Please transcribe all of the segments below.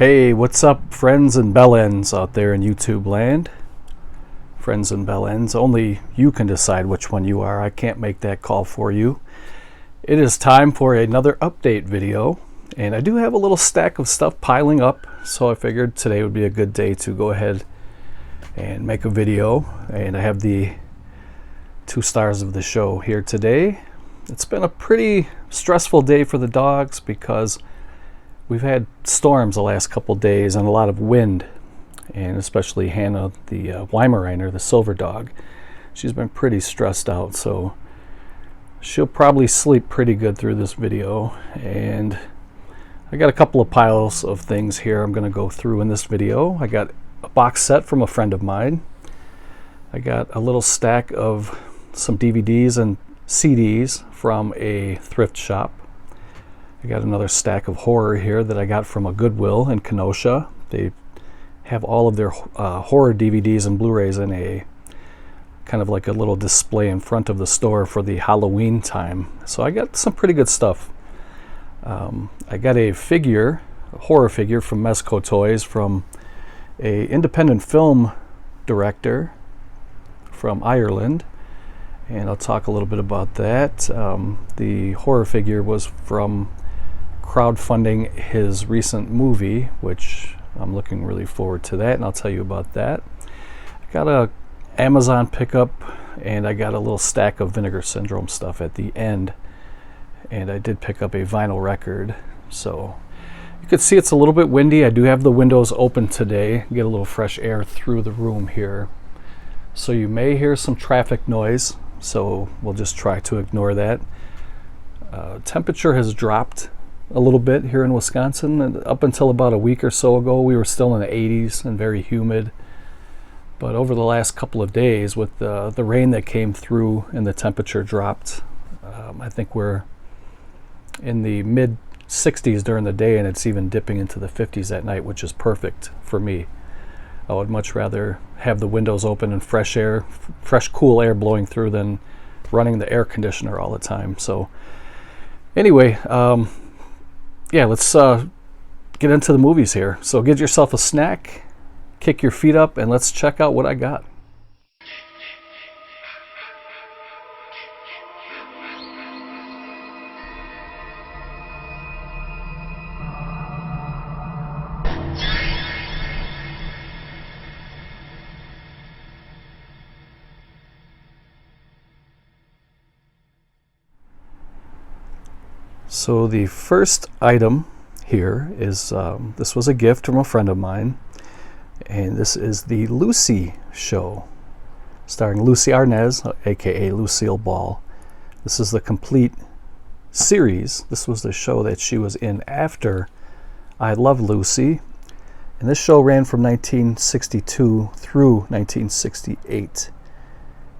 Hey, what's up, friends and bellends out there in YouTube land? Friends and bellends, only you can decide which one you are. I can't make that call for you. It is time for another update video, and I do have a little stack of stuff piling up, so I figured today would be a good day to go ahead and make a video. And I have the 2 stars of the show here today. It's been a pretty stressful day for the dogs because we've had storms the last couple days and a lot of wind, and especially Hannah, the Weimaraner, the silver dog. She's been pretty stressed out, so she'll probably sleep pretty good through this video. And I got a couple of piles of things here I'm going to go through in this video. I got a box set from a friend of mine. I got a little stack of some DVDs and CDs from a thrift shop. I got another stack of horror here that I got from a Goodwill in Kenosha. They have all of their horror DVDs and Blu-rays in a kind of like a little display in front of the store for the Halloween time. So I got some pretty good stuff. I got a horror figure from Mezco Toys from a independent film director from Ireland, and I'll talk a little bit about that. The horror figure was from crowdfunding his recent movie, which I'm looking really forward to that, and I'll tell you about that. I got a Amazon pickup, and I got a little stack of Vinegar Syndrome stuff at the end, and I did pick up a vinyl record. So you can see it's a little bit windy. I do have the windows open today, get a little fresh air through the room here, so you may hear some traffic noise, so we'll just try to ignore that. Temperature has dropped a little bit here in Wisconsin, and up until about a week or so ago we were still in the 80s and very humid, but over the last couple of days with the rain that came through and the temperature dropped, I think we're in the mid 60s during the day, and it's even dipping into the 50s at night, which is perfect for me. I would much rather have the windows open and fresh cool air blowing through than running the air conditioner all the time. So anyway, yeah, let's get into the movies here. So get yourself a snack, kick your feet up, and let's check out what I got. So the first item here is, this was a gift from a friend of mine, and this is the Lucy show, starring Lucy Arnaz, aka Lucille Ball. This is the complete series. This was the show that she was in after I Love Lucy, and this show ran from 1962 through 1968,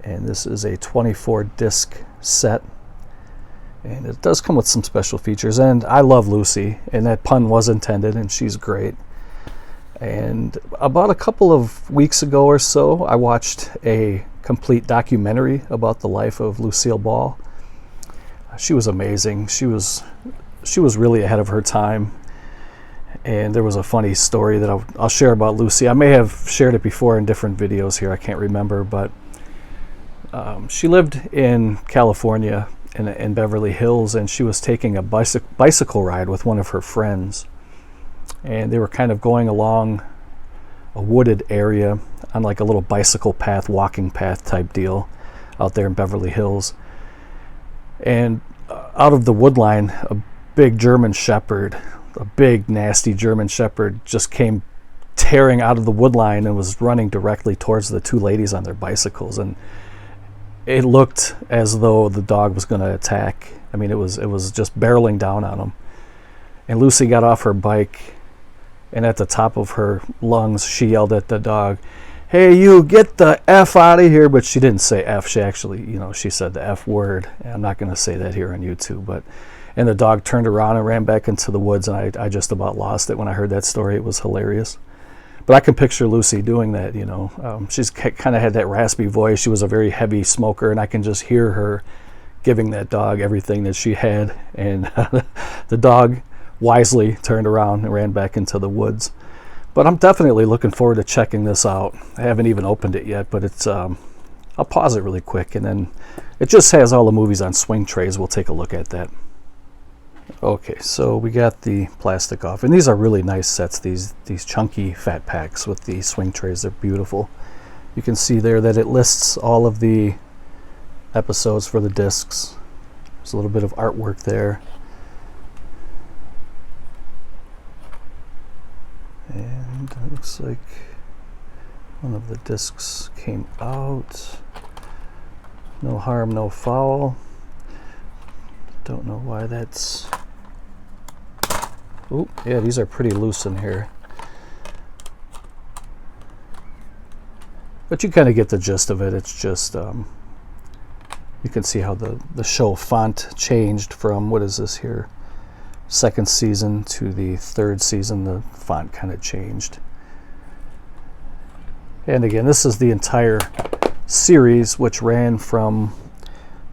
and this is a 24 disc set. And it does come with some special features, and I love Lucy, and that pun was intended, and she's great. And about a couple of weeks ago or so, I watched a complete documentary about the life of Lucille Ball. She was amazing. She was really ahead of her time. And there was a funny story that I'll share about Lucy. I may have shared it before in different videos here, I can't remember, but she lived in California, in Beverly Hills, and she was taking a bicycle ride with one of her friends, and they were kind of going along a wooded area on like a little bicycle path, walking path type deal out there in Beverly Hills. And out of the wood line, a big German shepherd, a big nasty German shepherd, just came tearing out of the wood line and was running directly towards the 2 ladies on their bicycles, and it looked as though the dog was going to attack. I mean, it was just barreling down on him. And Lucy got off her bike, and at the top of her lungs, she yelled at the dog, "Hey, you, get the F out of here." But she didn't say F. She actually, she said the F word. And I'm not going to say that here on YouTube. And the dog turned around and ran back into the woods, and I just about lost it when I heard that story. It was hilarious. But I can picture Lucy doing that, She's kind of had that raspy voice. She was a very heavy smoker, and I can just hear her giving that dog everything that she had. And the dog wisely turned around and ran back into the woods. But I'm definitely looking forward to checking this out. I haven't even opened it yet, but it's I'll pause it really quick, and then it just has all the movies on swing trays. We'll take a look at that. Okay, so we got the plastic off, and these are really nice sets, these chunky fat packs with the swing trays. They're beautiful. You can see there that it lists all of the episodes for the discs. There's a little bit of artwork there. And it looks like one of the discs came out. No harm, no foul. Don't know why that's... Oh, yeah, these are pretty loose in here. But you kind of get the gist of it. It's just, you can see how the show font changed from, what is this here, second season to the third season. The font kind of changed. And again, this is the entire series, which ran from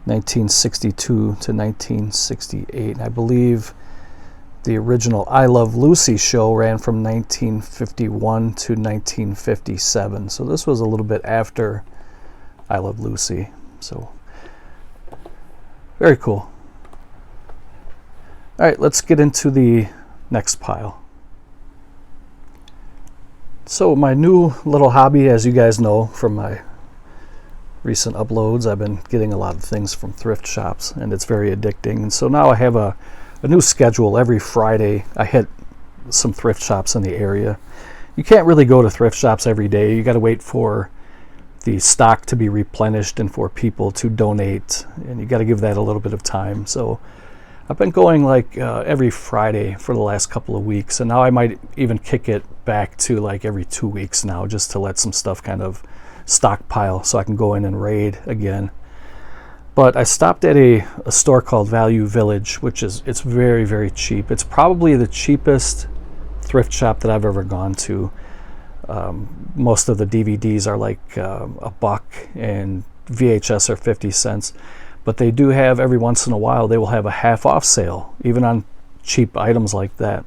1962 to 1968. I believe the original I Love Lucy show ran from 1951 to 1957. So this was a little bit after I Love Lucy. So very cool. All right, let's get into the next pile. So my new little hobby, as you guys know from my recent uploads, I've been getting a lot of things from thrift shops, and it's very addicting. And so now I have a new schedule. Every Friday I hit some thrift shops in the area. You can't really go to thrift shops every day. You got to wait for the stock to be replenished and for people to donate, and you got to give that a little bit of time. So I've been going like every Friday for the last couple of weeks, and now I might even kick it back to like every 2 weeks now, just to let some stuff kind of stockpile so I can go in and raid again. But I stopped at a store called Value Village, which it's very, very cheap. It's probably the cheapest thrift shop that I've ever gone to. Most of the DVDs are like $1, and VHS are 50 cents. But they do have, every once in a while, they will have a half off sale, even on cheap items like that.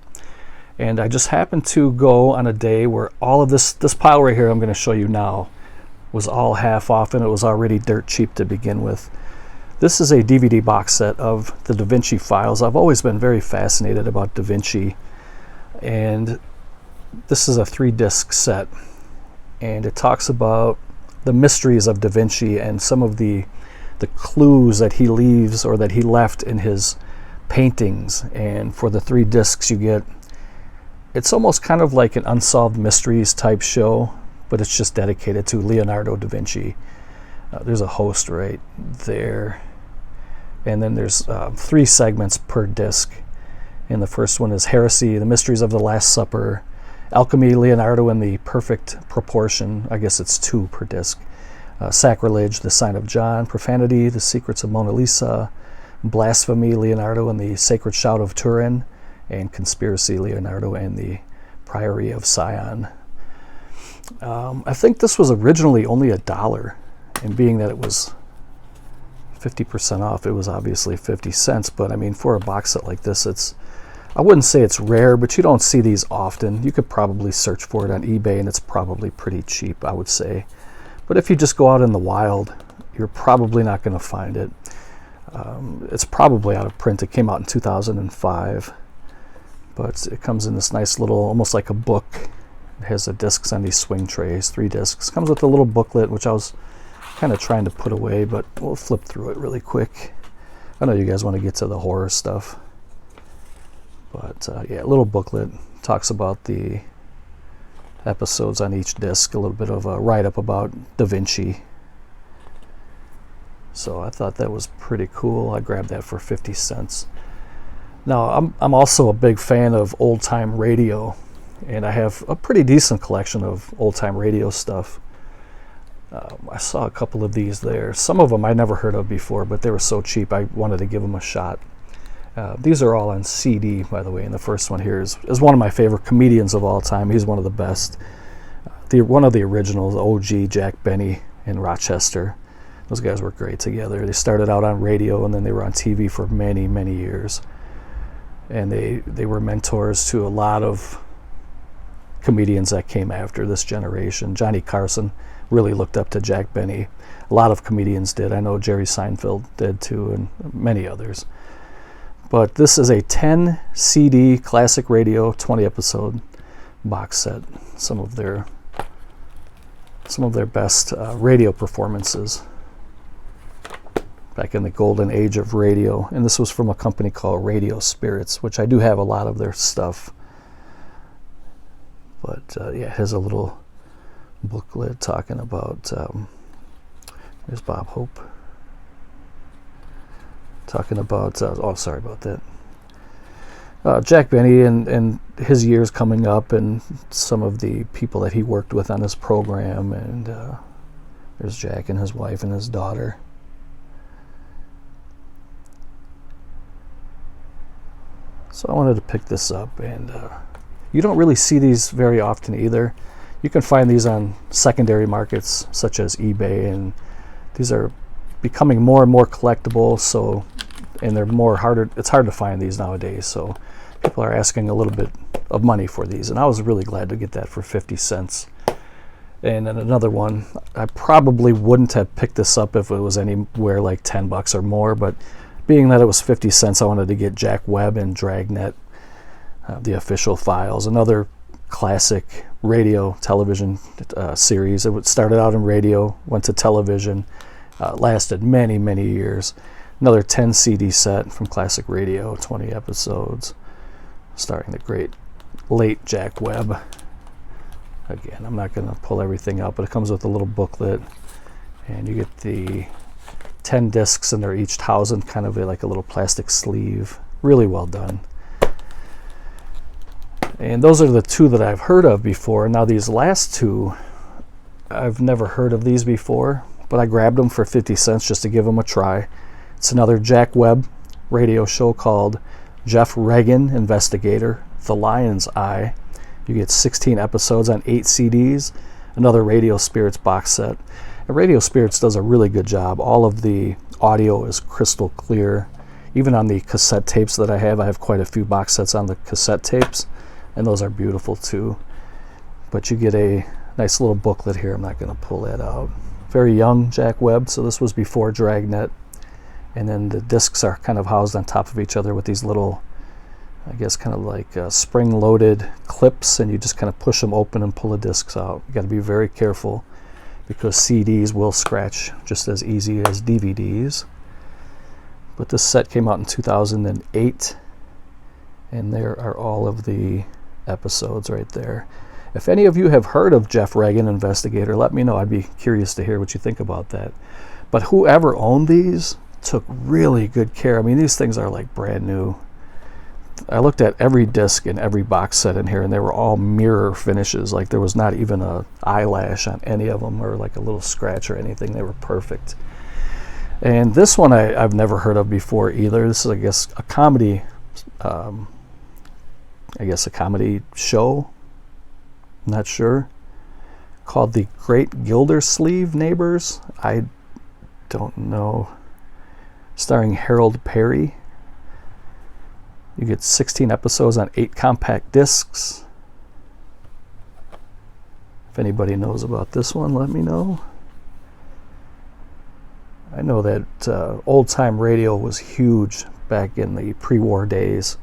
And I just happened to go on a day where all of this pile right here I'm going to show you now was all half off, and it was already dirt cheap to begin with. This is a DVD box set of the Da Vinci Files. I've always been very fascinated about Da Vinci, and this is a 3-disc set, and it talks about the mysteries of Da Vinci and some of the clues that he leaves or that he left in his paintings. And for the 3 discs you get, it's almost kind of like an unsolved mysteries type show, but it's just dedicated to Leonardo da Vinci. There's a host right there, and then there's 3 segments per disc. And the first one is Heresy, The Mysteries of the Last Supper, Alchemy, Leonardo in the Perfect Proportion. I guess it's 2 per disc. Sacrilege, The Sign of John, Profanity, The Secrets of Mona Lisa, Blasphemy, Leonardo and the Sacred Shout of Turin, and Conspiracy, Leonardo and the Priory of Sion. I think this was originally only $1, and being that it was 50% off, it was obviously 50 cents. But I mean, for a box set like this, I wouldn't say it's rare, but you don't see these often. You could probably search for it on eBay, and it's probably pretty cheap, I would say. But if you just go out in the wild, you're probably not going to find it. It's probably out of print. It came out in 2005, but it comes in this nice little, almost like a book. It has the discs on these swing trays, 3 discs. Comes with a little booklet, which I was kind of trying to put away, but we'll flip through it really quick. I know you guys want to get to the horror stuff, but yeah, a little booklet talks about the episodes on each disc, a little bit of a write-up about Da Vinci. So I thought that was pretty cool. I grabbed that for 50 cents. Now I'm also a big fan of old-time radio, and I have a pretty decent collection of old-time radio stuff. I saw a couple of these there. Some of them I never heard of before, but they were so cheap I wanted to give them a shot. These are all on CD, by the way, and the first one here is one of my favorite comedians of all time. He's one of the best. One of the originals, OG, Jack Benny in Rochester. Those guys worked great together. They started out on radio, and then they were on TV for many, many years. and they were mentors to a lot of comedians that came after this generation. Johnny Carson really looked up to Jack Benny. A lot of comedians did. I know Jerry Seinfeld did too, and many others. But this is a 10 CD classic radio 20 episode box set. Some of their best radio performances back in the golden age of radio. And this was from a company called Radio Spirits, which I do have a lot of their stuff. But yeah, it has a little booklet talking about, there's Bob Hope, talking about, oh, sorry about that, Jack Benny and his years coming up, and some of the people that he worked with on his program. And there's Jack and his wife and his daughter. So I wanted to pick this up, and you don't really see these very often either. You can find these on secondary markets such as eBay, and these are becoming more and more collectible. So, and they're more harder. It's hard to find these nowadays. So people are asking a little bit of money for these, and I was really glad to get that for 50 cents. And then another one, I probably wouldn't have picked this up if it was anywhere like $10 or more, but being that it was 50 cents, I wanted to get Jack Webb and Dragnet, the official files, another classic radio television series. It started out in radio, went to television, lasted many, many years. Another 10 CD set from classic radio, 20 episodes, starring the great late Jack Webb. Again, I'm not going to pull everything out, but it comes with a little booklet, and you get the 10 discs, and they're each housed in kind of like a little plastic sleeve. Really well done. And those are the two that I've heard of before. Now these last two, I've never heard of these before, but I grabbed them for 50 cents just to give them a try. It's another Jack Webb radio show called Jeff Reagan Investigator, The Lion's Eye. You get 16 episodes on 8 CDs, another Radio Spirits box set. And Radio Spirits does a really good job. All of the audio is crystal clear. Even on the cassette tapes that I have quite a few box sets on the cassette tapes, and those are beautiful too. But you get a nice little booklet here. I'm not going to pull that out. Very young Jack Webb, so this was before Dragnet. And then the discs are kind of housed on top of each other with these little, I guess, kind of like spring-loaded clips, and you just kind of push them open and pull the discs out. You got to be very careful, because CDs will scratch just as easy as DVDs. But this set came out in 2008, and there are all of the episodes right there. If any of you have heard of Jeff Reagan Investigator, let me know. I'd be curious to hear what you think about that. But whoever owned these took really good care. I mean, these things are like brand new. I looked at every disc and every box set in here, and they were all mirror finishes. Like there was not even a eyelash on any of them, or like a little scratch or anything. They were perfect. And this one I've never heard of before either. This is, I guess, a comedy. A comedy show. I'm not sure. Called The Great Gildersleeve Neighbors. I don't know. Starring Harold Perry. You get 16 episodes on 8 compact discs. If anybody knows about this one, let me know. I know that old-time radio was huge back in the pre-war days,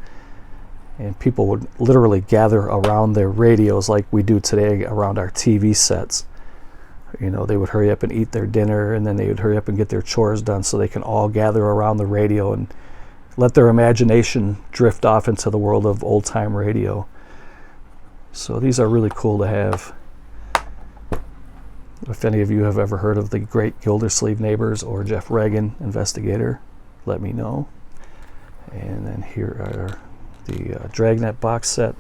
and people would literally gather around their radios like we do today around our TV sets. You know, they would hurry up and eat their dinner, and then they would hurry up and get their chores done so they can all gather around the radio and let their imagination drift off into the world of old-time radio. So these are really cool to have. If any of you have ever heard of The Great Gildersleeve Neighbors or Jeff Reagan Investigator, let me know. And then here are the Dragnet box set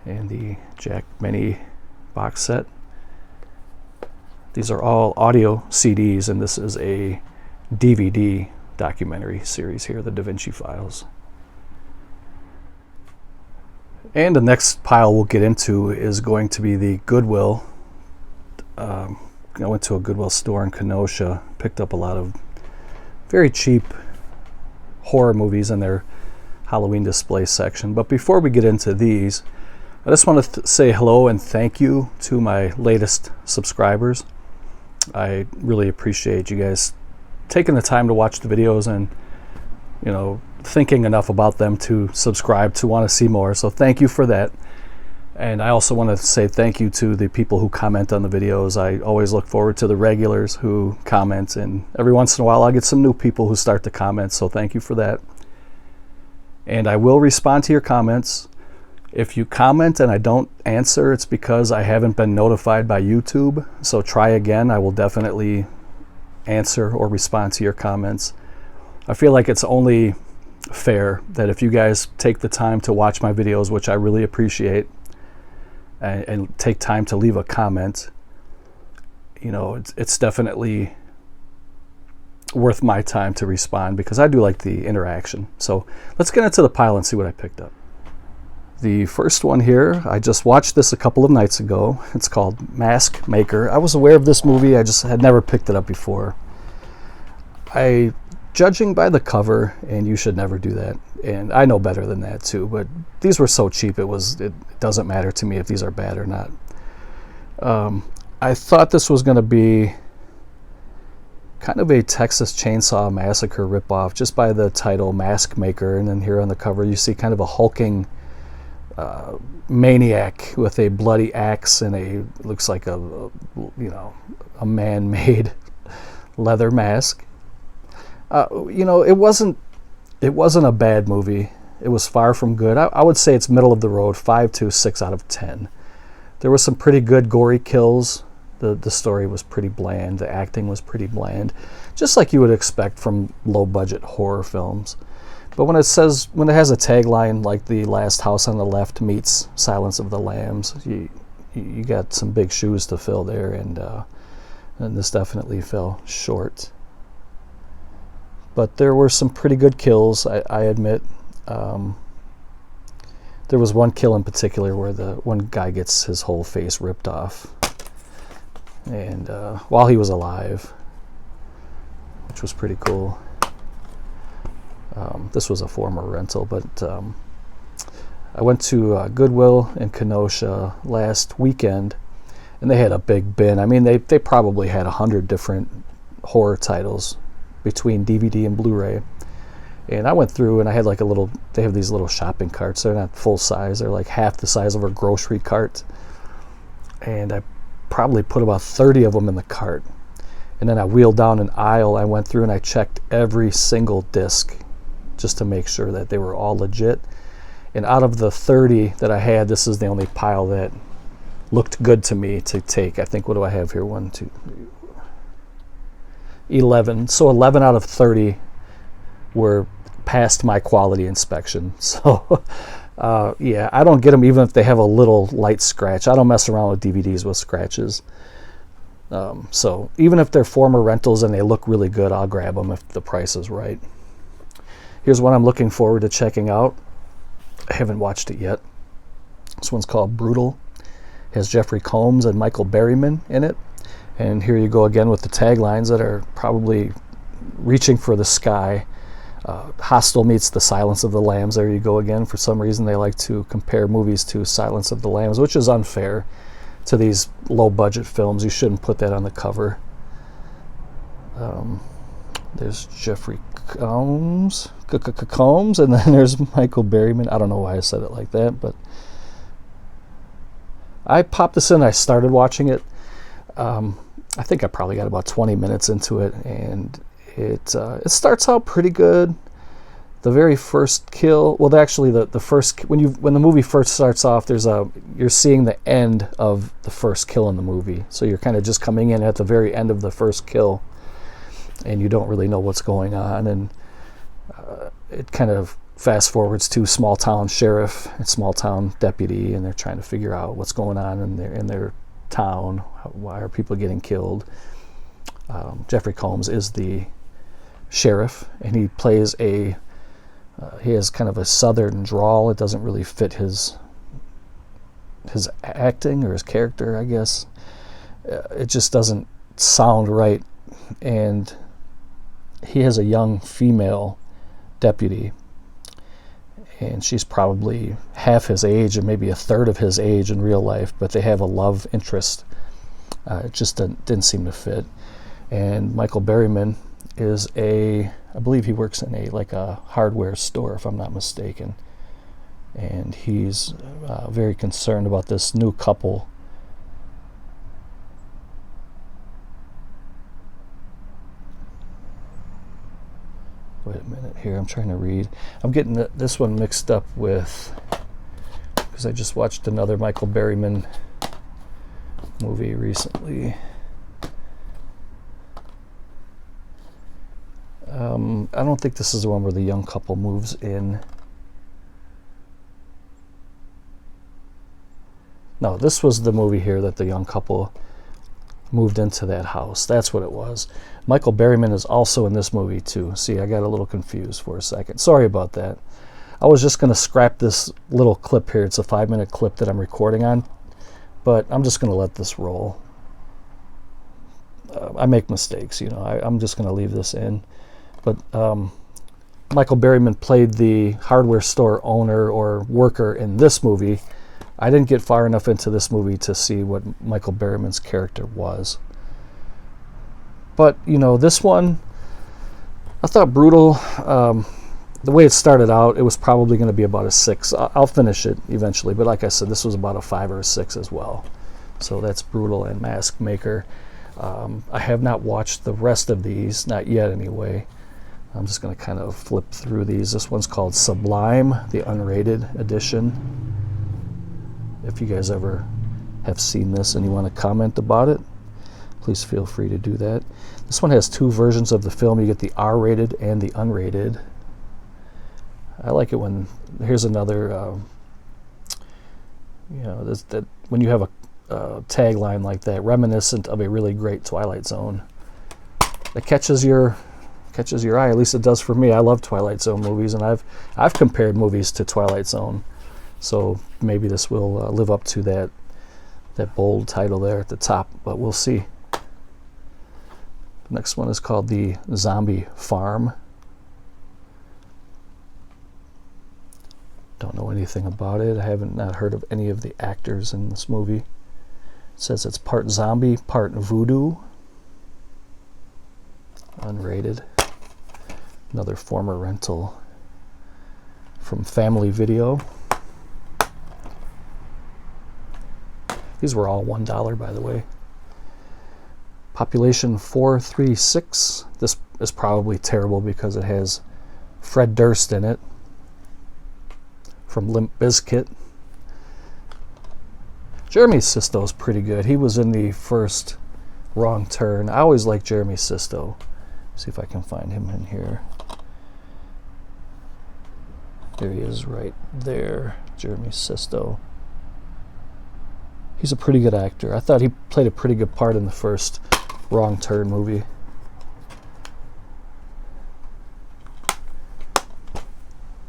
and the Jack Benny box set. These are all audio CDs, and this is a DVD documentary series here, the Da Vinci Files. And the next pile we'll get into is going to be the Goodwill. I went to a Goodwill store in Kenosha, picked up a lot of very cheap horror movies, and they're Halloween display section. But before we get into these, I just want to say hello and thank you to my latest subscribers. I really appreciate you guys taking the time to watch the videos and, you know, thinking enough about them to subscribe, to want to see more. So thank you for that. And I also want to say thank you to the people who comment on the videos. I always look forward to the regulars who comment, and every once in a while I'll get some new people who start to comment, so thank you for that. And I will respond to your comments. If you comment and I don't answer, it's because I haven't been notified by YouTube, so try again. I will definitely answer or respond to your comments. I feel like it's only fair that if you guys take the time to watch my videos, which I really appreciate, and take time to leave a comment, you know, it's definitely worth my time to respond, because I do like the interaction. So let's get into the pile and see what I picked up. The first one here, I just watched this a couple of nights ago. It's called Mask Maker. I was aware of this movie, I just had never picked it up before. Judging by the cover, and you should never do that, and I know better than that too, but these were so cheap it doesn't matter to me if these are bad or not. I thought this was going to be kind of a Texas Chainsaw Massacre ripoff just by the title Mask Maker, and then here on the cover you see kind of a hulking maniac with a bloody axe and looks like a man-made leather mask. You know, it wasn't a bad movie. It was far from good. I would say it's middle of the road, 5 to 6 out of 10. There were some pretty good gory kills. The story was pretty bland. The acting was pretty bland, just like you would expect from low budget horror films. But when it has a tagline like "The Last House on the Left meets Silence of the Lambs," you got some big shoes to fill there, and this definitely fell short. But there were some pretty good kills, I admit. There was one kill in particular where the one guy gets his whole face ripped off, and while he was alive, which was pretty cool. This was a former rental, but I went to Goodwill in Kenosha last weekend, and they had a big bin. I mean, they probably had 100 different horror titles between DVD and Blu-ray, and I went through and I had like they have these little shopping carts. They're not full size, they're like half the size of a grocery cart, and I probably put about 30 of them in the cart, and then I wheeled down an aisle. I went through and I checked every single disc just to make sure that they were all legit, and out of the 30 that I had, this is the only pile that looked good to me to take. I think, what do I have here? 1, 2, 3, 11. So 11 out of 30 were past my quality inspection. So yeah, I don't get them even if they have a little light scratch. I don't mess around with DVDs with scratches. So even if they're former rentals and they look really good, I'll grab them if the price is right. Here's one I'm looking forward to checking out. I haven't watched it yet. This one's called Brutal. It has Jeffrey Combs and Michael Berryman in it. And here you go again with the taglines that are probably reaching for the sky. Hostel meets The Silence of the Lambs. There you go again. For some reason they like to compare movies to Silence of the Lambs, which is unfair to these low-budget films. You shouldn't put that on the cover. There's Jeffrey Combs, and then there's Michael Berryman. I don't know why I said it like that, but I popped this in. I started watching it. I think I probably got about 20 minutes into it, and it starts out pretty good. The very first kill, well, actually, the first when the movie first starts off, you're seeing the end of the first kill in the movie, so you're kind of just coming in at the very end of the first kill, and you don't really know what's going on, and it kind of fast forwards to small town sheriff and small town deputy, and they're trying to figure out what's going on in their town. Why are people getting killed? Jeffrey Combs is the sheriff, and he plays he has kind of a southern drawl. It doesn't really fit his acting or his character, I guess. It just doesn't sound right. And he has a young female deputy, and she's probably half his age and maybe a third of his age in real life, but they have a love interest. It just didn't seem to fit. And Michael Berryman is I believe he works in a hardware store, if I'm not mistaken. And he's very concerned about this new couple. Wait a minute here, I'm trying to read. I'm getting this one mixed up with, because I just watched another Michael Berryman movie recently. I don't think this is the one where the young couple moves in. No, this was the movie here that the young couple moved into that house. That's what it was. Michael Berryman is also in this movie too. See, I got a little confused for a second. Sorry about that. I was just going to scrap this little clip here. It's a 5-minute clip that I'm recording on, but I'm just going to let this roll. I make mistakes, you know. I'm just going to leave this in. But Michael Berryman played the hardware store owner or worker in this movie. I didn't get far enough into this movie to see what Michael Berryman's character was. But, you know, this one, I thought brutal. The way it started out, it was probably going to be about a 6. I'll finish it eventually, but like I said, this was about a 5 or a 6 as well. So that's Brutal and Mask Maker. I have not watched the rest of these, not yet anyway. I'm just going to kind of flip through these. This one's called Sublime, the unrated edition. If you guys ever have seen this and you want to comment about it, please feel free to do that. This one has 2 versions of the film. You get the R-rated and the unrated. I like it when, here's another, you know, that when you have a tagline like that, reminiscent of a really great Twilight Zone, that catches your eye. At least it does for me. I love Twilight Zone movies, and I've compared movies to Twilight Zone. So maybe this will live up to that bold title there at the top, but we'll see. The next one is called The Zombie Farm. Don't know anything about it. I haven't not heard of any of the actors in this movie. It says it's part zombie, part voodoo. Unrated. Another former rental from Family Video. These were all $1, by the way. Population 436. This is probably terrible because it has Fred Durst in it from Limp Bizkit. Jeremy Sisto's pretty good. He was in the first Wrong Turn. I always like Jeremy Sisto. See if I can find him in here. There he is right there, Jeremy Sisto. He's a pretty good actor. I thought he played a pretty good part in the first Wrong Turn movie.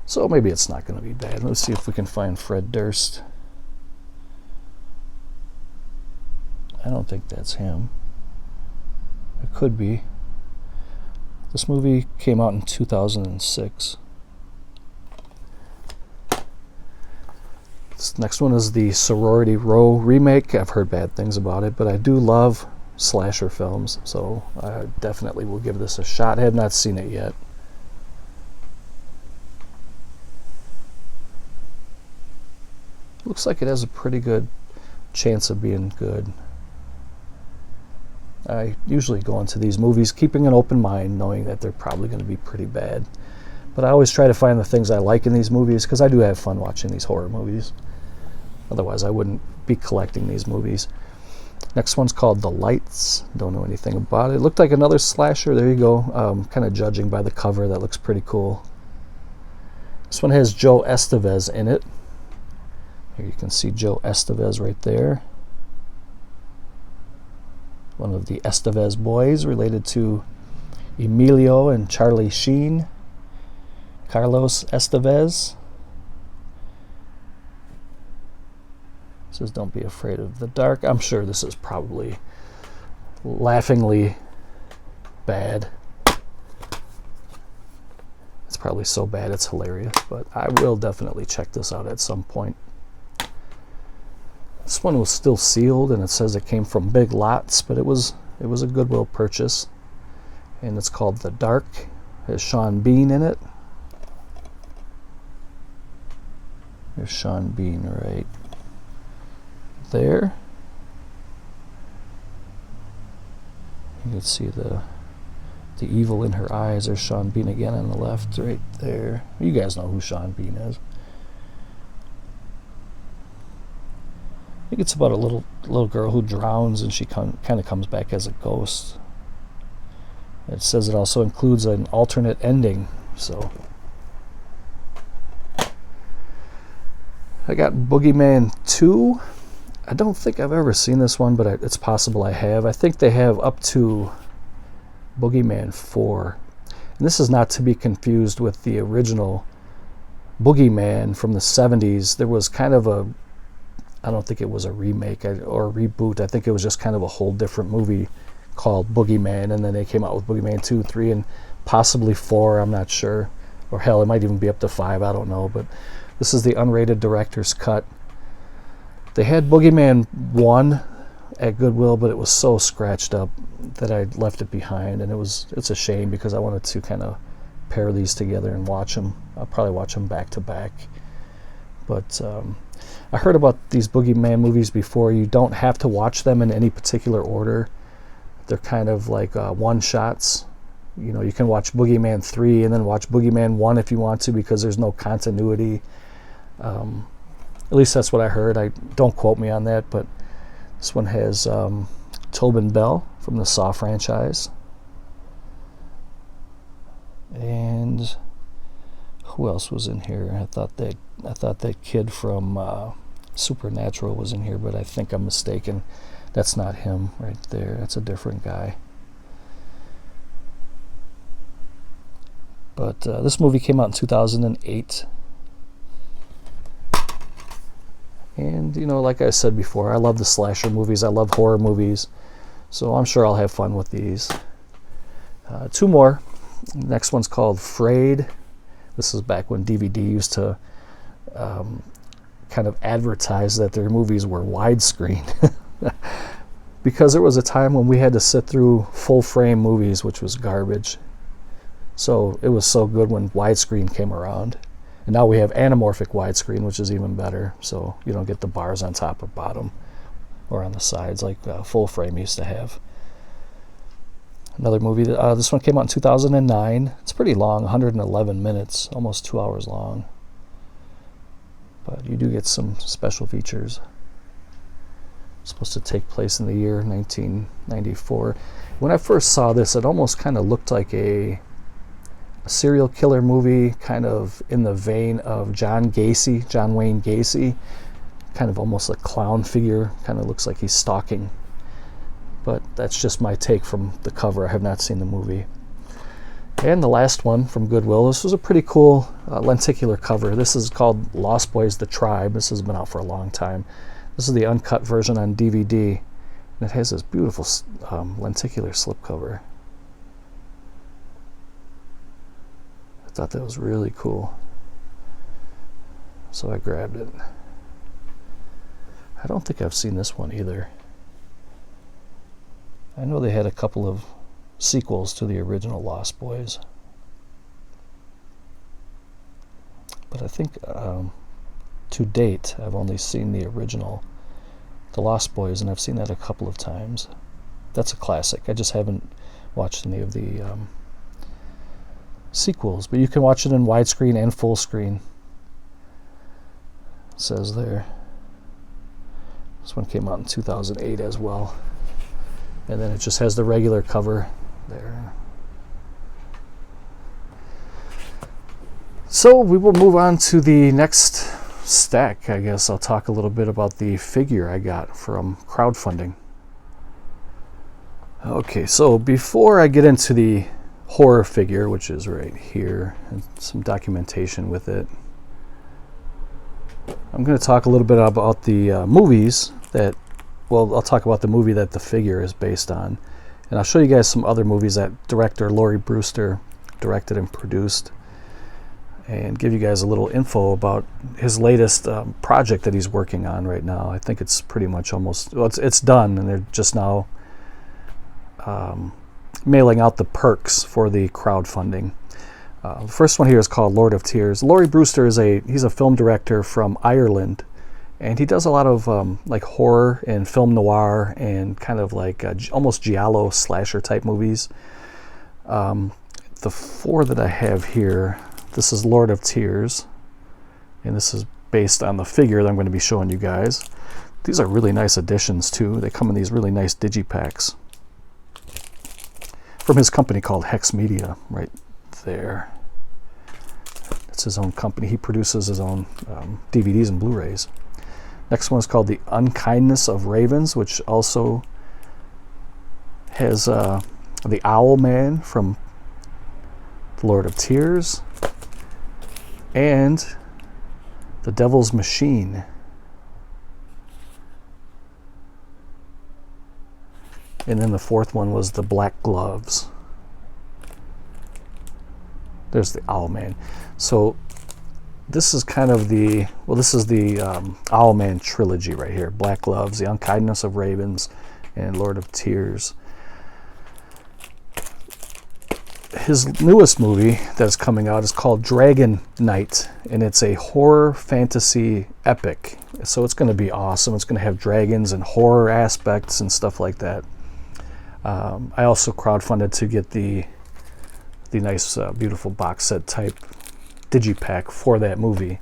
So maybe it's not going to be bad. Let's see if we can find Fred Durst. I don't think that's him. It could be. This movie came out in 2006. This next one is the Sorority Row remake. I've heard bad things about it, but I do love slasher films, so I definitely will give this a shot. I have not seen it yet. Looks like it has a pretty good chance of being good. I usually go into these movies keeping an open mind, knowing that they're probably going to be pretty bad. But I always try to find the things I like in these movies, because I do have fun watching these horror movies. Otherwise, I wouldn't be collecting these movies. Next one's called The Lights. Don't know anything about it. It looked like another slasher. There you go. Kind of judging by the cover, that looks pretty cool. This one has Joe Estevez in it. Here you can see Joe Estevez right there. One of the Estevez boys, related to Emilio and Charlie Sheen. Carlos Estevez. It says, "Don't be afraid of the dark." I'm sure this is probably laughingly bad. It's probably so bad it's hilarious, but I will definitely check this out at some point. This one was still sealed, and it says it came from Big Lots, but it was a Goodwill purchase, and it's called The Dark. It has Sean Bean in it. There's Sean Bean right there. You can see the evil in her eyes. There's Sean Bean again on the left, right there. You guys know who Sean Bean is. I think it's about a little girl who drowns, and she kind of comes back as a ghost. It says it also includes an alternate ending. So I got Boogeyman 2. I don't think I've ever seen this one, but it's possible I have. I think they have up to Boogeyman 4. And this is not to be confused with the original Boogeyman from the 70s. There was kind of I don't think it was a remake or a reboot. I think it was just kind of a whole different movie called Boogeyman, and then they came out with Boogeyman 2, 3, and possibly 4, I'm not sure. Or hell, it might even be up to 5, I don't know. But this is the unrated director's cut. They had Boogeyman 1 at Goodwill, but it was so scratched up that I left it behind, and it's a shame because I wanted to kind of pair these together and watch them. I'll probably watch them back to back. But I heard about these Boogeyman movies before. You don't have to watch them in any particular order. They're kind of like one-shots. You know, you can watch Boogeyman 3 and then watch Boogeyman 1 if you want to, because there's no continuity. At least that's what I heard. Don't quote me on that, but this one has Tobin Bell from the Saw franchise. And who else was in here? I thought that kid from Supernatural was in here, but I think I'm mistaken. That's not him right there. That's a different guy. But this movie came out in 2008. And, you know, like I said before, I love the slasher movies. I love horror movies. So I'm sure I'll have fun with these. 2 more. Next one's called Frayed. This is back when DVD used to kind of advertise that their movies were widescreen. Because there was a time when we had to sit through full-frame movies, which was garbage. So it was so good when widescreen came around. And now we have anamorphic widescreen, which is even better. So you don't get the bars on top or bottom or on the sides like full frame used to have. Another movie, this one came out in 2009. It's pretty long, 111 minutes, almost 2 hours long. But you do get some special features. It's supposed to take place in the year 1994. When I first saw this, it almost kind of looked like a serial killer movie, kind of in the vein of John Wayne Gacy, kind of almost a clown figure, kind of looks like he's stalking. But that's just my take from the cover. I have not seen the movie. And the last one from Goodwill, this was a pretty cool lenticular cover. This is called Lost Boys the Tribe. This has been out for a long time. This is the uncut version on DVD, and it has this beautiful lenticular slipcover. I thought that was really cool, so I grabbed it. I don't think I've seen this one either. I know they had a couple of sequels to the original Lost Boys, but I think to date I've only seen the original, The Lost Boys, and I've seen that a couple of times. That's a classic. I just haven't watched any of the sequels, but you can watch it in widescreen and full screen. It says there. This one came out in 2008 as well. And then it just has the regular cover there. So we will move on to the next stack. I guess I'll talk a little bit about the figure I got from crowdfunding. Okay, so before I get into the horror figure, which is right here, and some documentation with it, I'm going to talk a little bit about the movies that, well, I'll talk about the movie that the figure is based on, and I'll show you guys some other movies that director Laurie Brewster directed and produced. and give you guys a little info about his latest project that he's working on right now. I think it's pretty much almost, well, it's done, and they're just now mailing out the perks for the crowdfunding. The first one here is called Lord of Tears. Laurie Brewster he's a film director from Ireland, and he does a lot of like horror and film noir and kind of like almost giallo slasher type movies. The 4 that I have here, this is Lord of Tears, and this is based on the figure that I'm going to be showing you guys. These are really nice additions too. They come in these really nice digipacks from his company called Hex Media, right there. It's his own company. He produces his own DVDs and Blu-rays. Next one is called The Unkindness of Ravens, which also has the Owl Man from The Lord of Tears and The Devil's Machine. And then the 4th one was The Black Gloves. There's the Owl Man. So this is kind of the Owl Man trilogy right here. Black Gloves, The Unkindness of Ravens, and Lord of Tears. His newest movie that's coming out is called Dragon Knight, and it's a horror fantasy epic. So it's going to be awesome. It's going to have dragons and horror aspects and stuff like that. I also crowdfunded to get the nice, beautiful box set type digipack for that movie.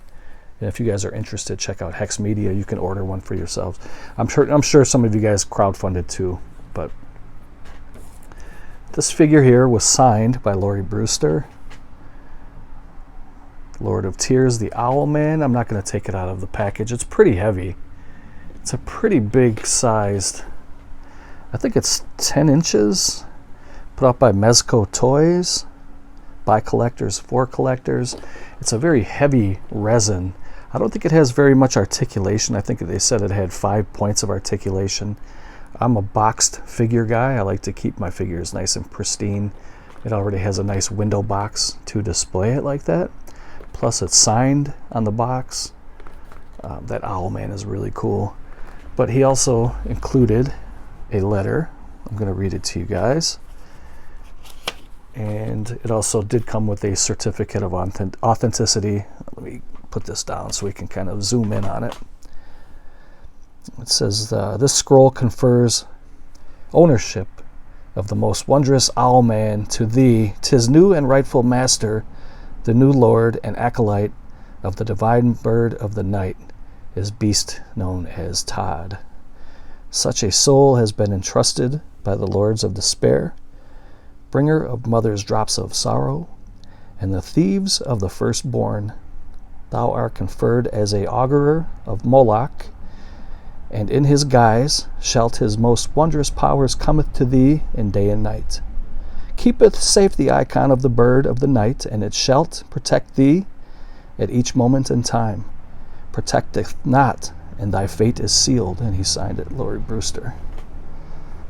And if you guys are interested, check out Hex Media. You can order one for yourselves. I'm sure some of you guys crowdfunded too. But this figure here was signed by Laurie Brewster. Lord of Tears, the Owl Man. I'm not going to take it out of the package. It's pretty heavy. It's a pretty big sized. I think it's 10 inches. Put out by Mezco Toys. By collectors, for collectors. It's a very heavy resin. I don't think it has very much articulation. I think they said it had 5 points of articulation. I'm a boxed figure guy. I like to keep my figures nice and pristine. It already has a nice window box to display it like that. Plus it's signed on the box. That Owl Man is really cool. But he also included a letter. I'm going to read it to you guys. And it also did come with a certificate of authenticity. Let me put this down so we can kind of zoom in on it. It says, this scroll confers ownership of the most wondrous Owl Man to thee, 'tis new and rightful master, the new lord and acolyte of the divine bird of the night, is beast known as Todd. Such a soul has been entrusted by the lords of despair, bringer of mother's drops of sorrow, and the thieves of the firstborn. Thou art conferred as a augurer of Moloch, and in his guise shalt his most wondrous powers cometh to thee in day and night. Keepeth safe the icon of the bird of the night, and it shalt protect thee at each moment in time. Protecteth not, and thy fate is sealed. And he signed it, Laurie Brewster.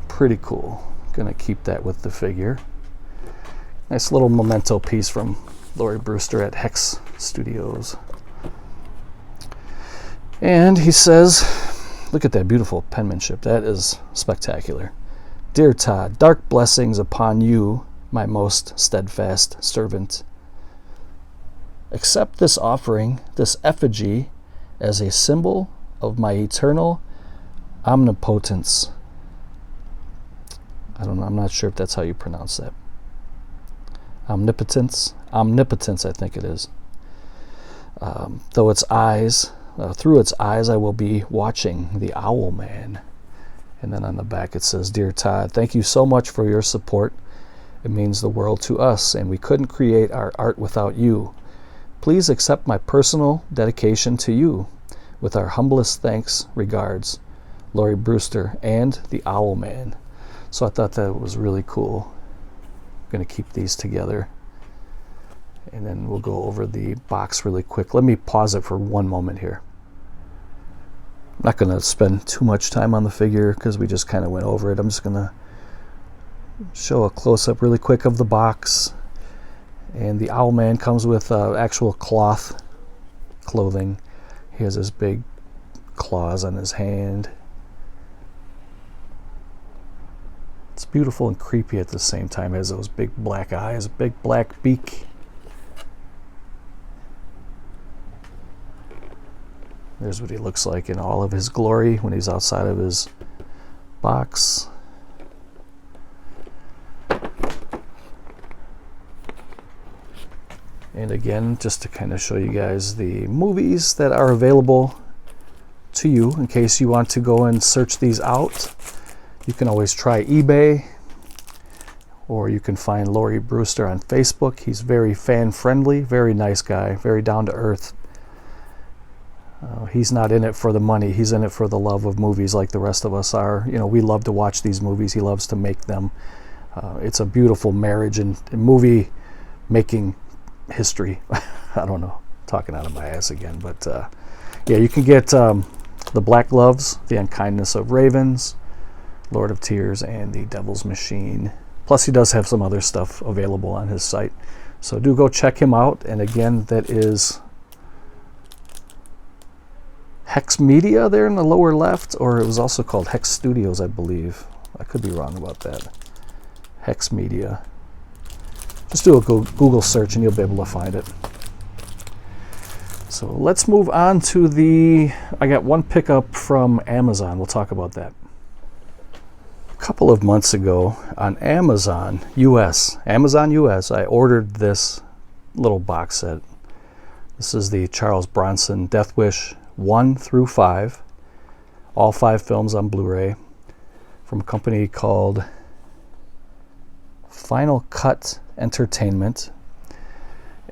Pretty cool. Gonna keep that with the figure. Nice little memento piece from Laurie Brewster at Hex Studios. And he says, look at that beautiful penmanship. That is spectacular. Dear Todd, dark blessings upon you, my most steadfast servant. Accept this offering, this effigy, as a symbol of my eternal omnipotence. I don't know, I'm not sure if that's how you pronounce that. Omnipotence, I think it is. Through its eyes I will be watching the Owl Man. And then on the back it says, Dear Todd, thank you so much for your support. It means the world to us, and we couldn't create our art without you. Please accept my personal dedication to you. With our humblest thanks, regards, Laurie Brewster and the Owl Man. So I thought that was really cool. I'm going to keep these together. And then we'll go over the box really quick. Let me pause it for one moment here. I'm not going to spend too much time on the figure because we just kind of went over it. I'm just going to show a close-up really quick of the box. And the Owlman comes with actual cloth clothing. He has his big claws on his hand. It's beautiful and creepy at the same time. It has those big black eyes, big black beak. There's what he looks like in all of his glory when he's outside of his box. And again, just to kind of show you guys the movies that are available to you in case you want to go and search these out. You can always try eBay, or you can find Laurie Brewster on Facebook. He's very fan-friendly, very nice guy, very down-to-earth. He's not in it for the money. He's in it for the love of movies like the rest of us are. You know, we love to watch these movies. He loves to make them. It's a beautiful marriage and movie making history. I don't know, talking out of my ass again, but yeah, you can get The Black Gloves, The Unkindness of Ravens, Lord of Tears, and The Devil's Machine. Plus he does have some other stuff available on his site, so do go check him out. And again, that is Hex Media there in the lower left, or it was also called Hex Studios, I believe. I could be wrong about that. Hex Media. Just do a Google search and you'll be able to find it. So let's move on to I got one pickup from Amazon. We'll talk about that. A couple of months ago on Amazon US, I ordered this little box set. This is the Charles Bronson Death Wish 1 through 5. All 5 films on Blu-ray from a company called Final Cut Entertainment.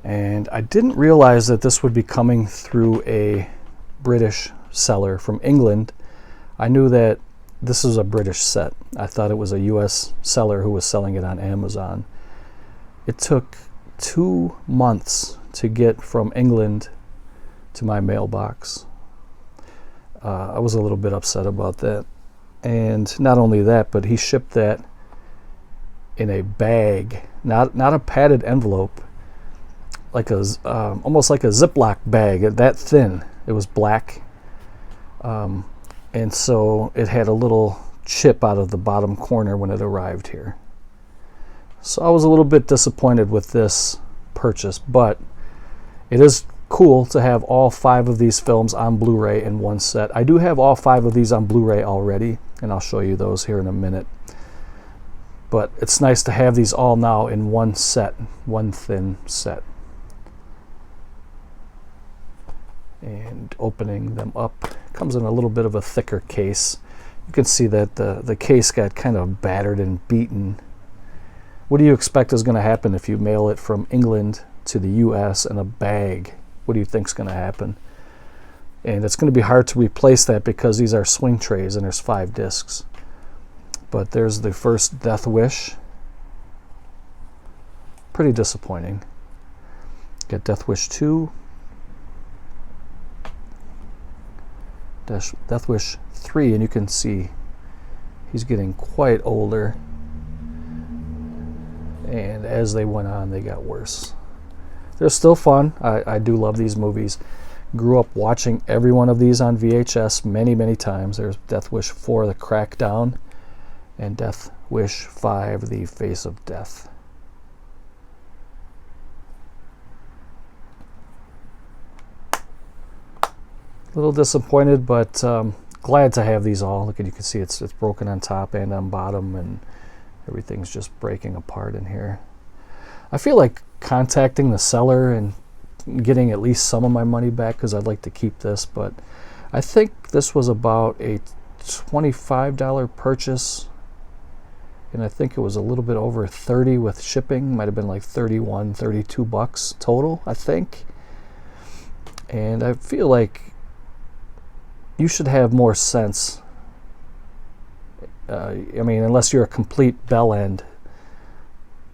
And I didn't realize that this would be coming through a British seller from England. I knew that this was a British set. I thought it was a US seller who was selling it on Amazon. It took 2 months to get from England to my mailbox. I was a little bit upset about that. And not only that, but he shipped that in a bag, not a padded envelope, like almost like a Ziploc bag, that thin. It was black, and so it had a little chip out of the bottom corner when it arrived here. So I was a little bit disappointed with this purchase, but it is cool to have all 5 of these films on Blu-ray in one set. I do have all 5 of these on Blu-ray already, and I'll show you those here in a minute. But it's nice to have these all now in one set, one thin set. And opening them up, comes in a little bit of a thicker case. You can see that the case got kind of battered and beaten. What do you expect is going to happen if you mail it from England to the US in a bag? What do you think is going to happen? And it's going to be hard to replace that because these are swing trays and there's 5 discs. But there's the first Death Wish. Pretty disappointing. Get Death Wish 2. Death Wish 3, and you can see he's getting quite older. And as they went on, they got worse. They're still fun. I do love these movies. Grew up watching every one of these on VHS many, many times. There's Death Wish 4, The Crackdown, and Death Wish 5, The Face of Death. A little disappointed, but glad to have these all. Look, you can see it's broken on top and on bottom, and everything's just breaking apart in here. I feel like contacting the seller and getting at least some of my money back because I'd like to keep this, but I think this was about a $25 purchase, and I think it was a little bit over 30 with shipping. Might have been like 31, 32 bucks total, I think. And I feel like you should have more sense. I mean, unless you're a complete bell end,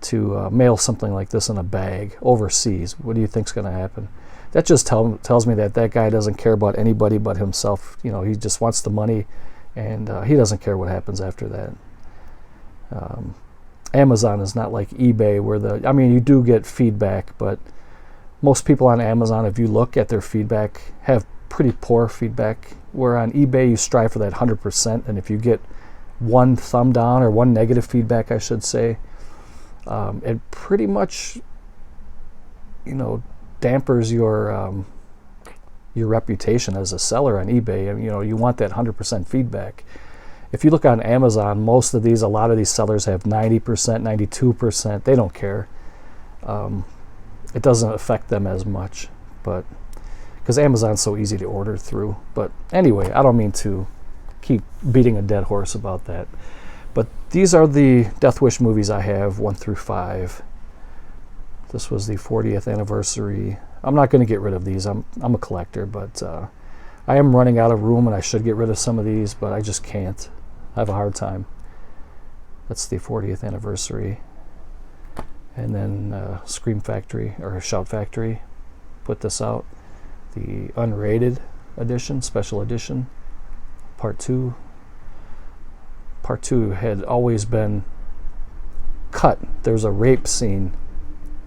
to mail something like this in a bag overseas. What do you think's going to happen? That just tells me that that guy doesn't care about anybody but himself. You know, he just wants the money, and he doesn't care what happens after that. Amazon is not like eBay where I mean, you do get feedback, but most people on Amazon, if you look at their feedback, have pretty poor feedback. Where on eBay, you strive for that 100%, and if you get one thumb down or one negative feedback, I should say, it pretty much, dampers your reputation as a seller on eBay. And you want that 100% feedback. If you look on Amazon, a lot of these sellers have 90%, 92%. They don't care. It doesn't affect them as much, but because Amazon's so easy to order through. But anyway, I don't mean to keep beating a dead horse about that. But these are the Death Wish movies I have, 1 through 5. This was the 40th anniversary. I'm not going to get rid of these. I'm a collector, but I am running out of room, and I should get rid of some of these, but I just can't. I have a hard time. That's the 40th anniversary. And then Scream Factory, or Shout Factory, put this out. The unrated edition, special edition, part 2. Part 2 had always been cut. There's a rape scene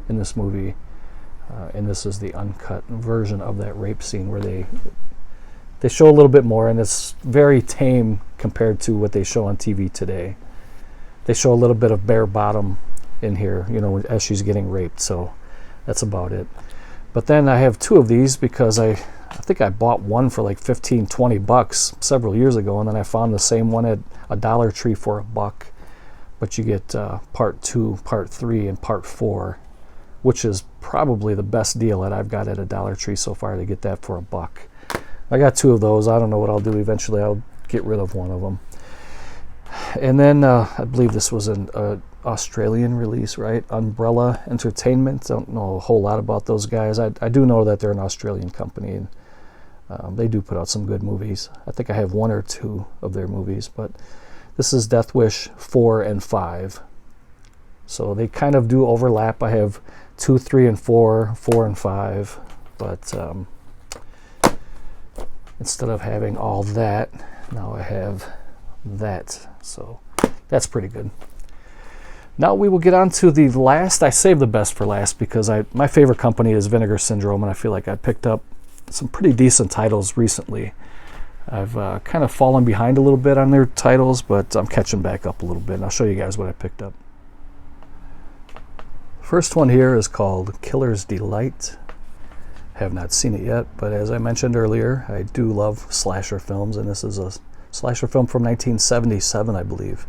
in this movie, and this is the uncut version of that rape scene where they show a little bit more, and it's very tame compared to what they show on TV today. They show a little bit of bare bottom in here, as she's getting raped, so that's about it. But then I have 2 of these because I think I bought one for like $15-20 several years ago, and then I found the same one at a Dollar Tree for $1. But you get part 2, part 3, and part 4, which is probably the best deal that I've got at a Dollar Tree so far, to get that for $1. I got 2 of those. I don't know what I'll do. Eventually I'll get rid of one of them. And then I believe this was an Australian release, right? Umbrella Entertainment. Don't know a whole lot about those guys. I do know that they're an Australian company, and they do put out some good movies. I think I have 1 or 2 of their movies, but this is Death Wish 4 and 5. So they kind of do overlap. I have 2, 3, and 4, 4 and 5, but instead of having all that, now I have that. So that's pretty good. Now we will get on to the last. I saved the best for last because my favorite company is Vinegar Syndrome, and I feel like I picked up some pretty decent titles recently. I've kind of fallen behind a little bit on their titles, but I'm catching back up a little bit, and I'll show you guys what I picked up. First one here is called Killer's Delight. Have not seen it yet, but as I mentioned earlier, I do love slasher films, and this is a slasher film from 1977, I believe.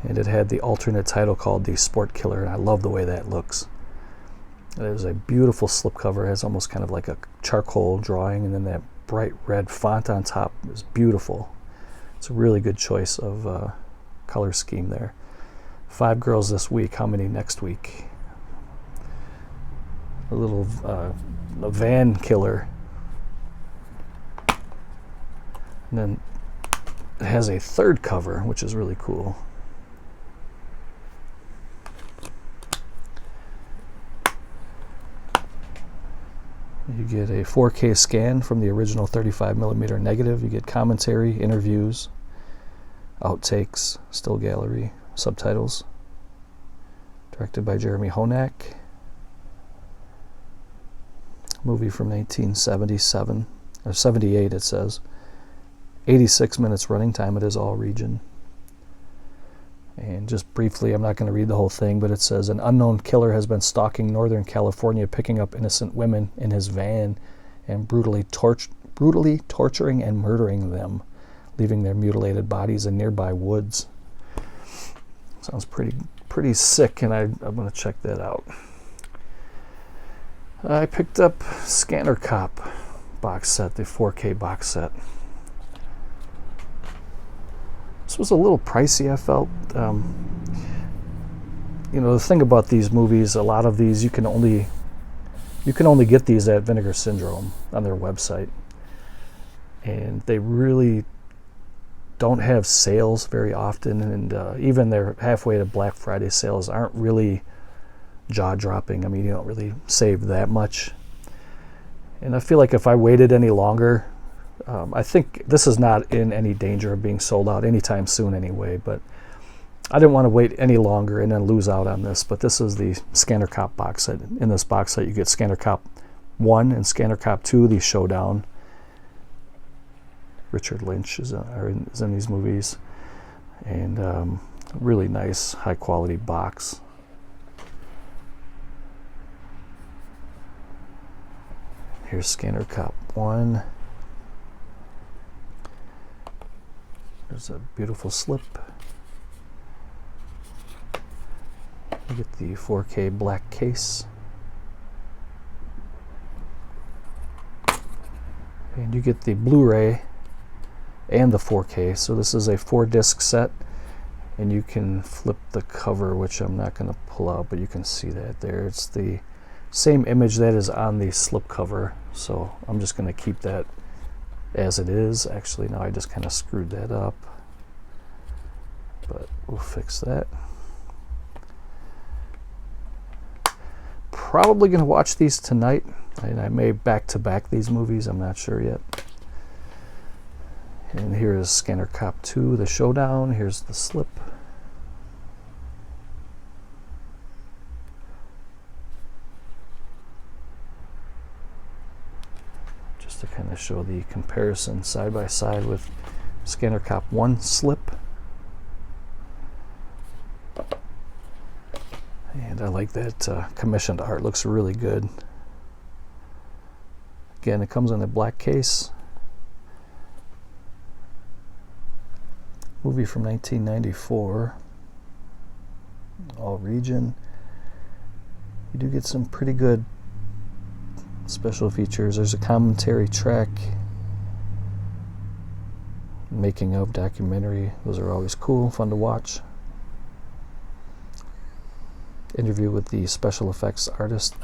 And it had the alternate title called The Sport Killer, and I love the way that looks. It is a beautiful slipcover. It has almost kind of like a charcoal drawing, and then that bright red font on top is beautiful. It's a really good choice of color scheme there. 5 girls this week. How many next week? A little a van killer. And then it has a third cover, which is really cool. You get a 4K scan from the original 35mm negative. You get commentary, interviews, outtakes, still gallery, subtitles. Directed by Jeremy Honak. Movie from 1977, or 78 it says. 86 minutes running time. It is all region. And just briefly, I'm not going to read the whole thing, but it says, an unknown killer has been stalking Northern California, picking up innocent women in his van and brutally torturing and murdering them, leaving their mutilated bodies in nearby woods. Sounds pretty sick, and I'm going to check that out. I picked up Scanner Cop box set, the 4K box set. This was a little pricey, I felt. The thing about these movies, a lot of these you can only get these at Vinegar Syndrome on their website, and they really don't have sales very often, and even their halfway to Black Friday sales aren't really jaw-dropping. I mean, you don't really save that much, and I feel like if I waited any longer, I think this is not in any danger of being sold out anytime soon anyway, but I didn't want to wait any longer and then lose out on this, but this is the Scanner Cop box set. In this box set, you get Scanner Cop 1 and Scanner Cop 2, the Showdown. Richard Lynch is in these movies. And really nice, high-quality box. Here's Scanner Cop 1. There's a beautiful slip. You get the 4K black case. And you get the Blu-ray and the 4K. So this is a 4-disc set. And you can flip the cover, which I'm not going to pull out, but you can see that there. It's the same image that is on the slip cover. So I'm just going to keep that as it is. Actually, no, I just kind of screwed that up. But we'll fix that. Probably going to watch these tonight, and I may back-to-back these movies. I'm not sure yet. And here is Scanner Cop 2, the Showdown. Here's the slip. Just to kind of show the comparison side by side with Scanner Cop 1 slip. And I like that commissioned art, looks really good. Again, it comes in a black case. Movie from 1994. All region. You do get some pretty good special features. There's a commentary track. Making of documentary. Those are always cool, fun to watch. Interview with the special effects artist.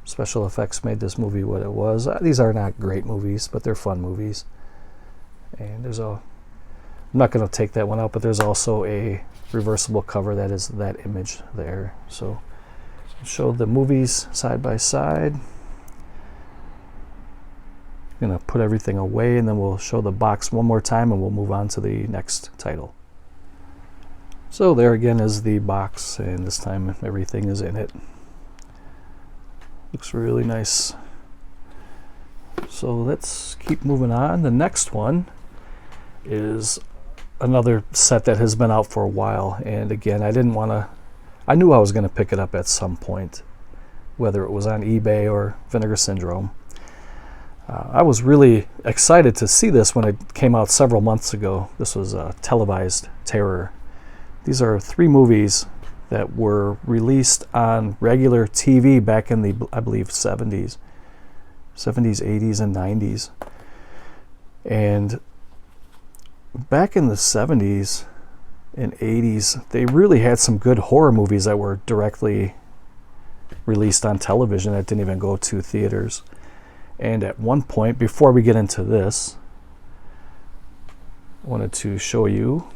Special effects made this movie what it was. These are not great movies, but they're fun movies. And there's I'm not going to take that one out, but there's also a reversible cover that is that image there. So I'll show the movies side by side. I'm going to put everything away, and then we'll show the box one more time, and we'll move on to the next title. So there again is the box, and this time everything is in it. Looks really nice. So let's keep moving on. The next one is another set that has been out for a while, and again, I knew I was going to pick it up at some point, whether it was on eBay or Vinegar Syndrome. I was really excited to see this when it came out several months ago. This was Televised Terror. These are 3 movies that were released on regular TV back in the, I believe, 70s, 80s, and 90s. And back in the 70s and 80s, they really had some good horror movies that were directly released on television that didn't even go to theaters. And at one point, before we get into this, I wanted to show you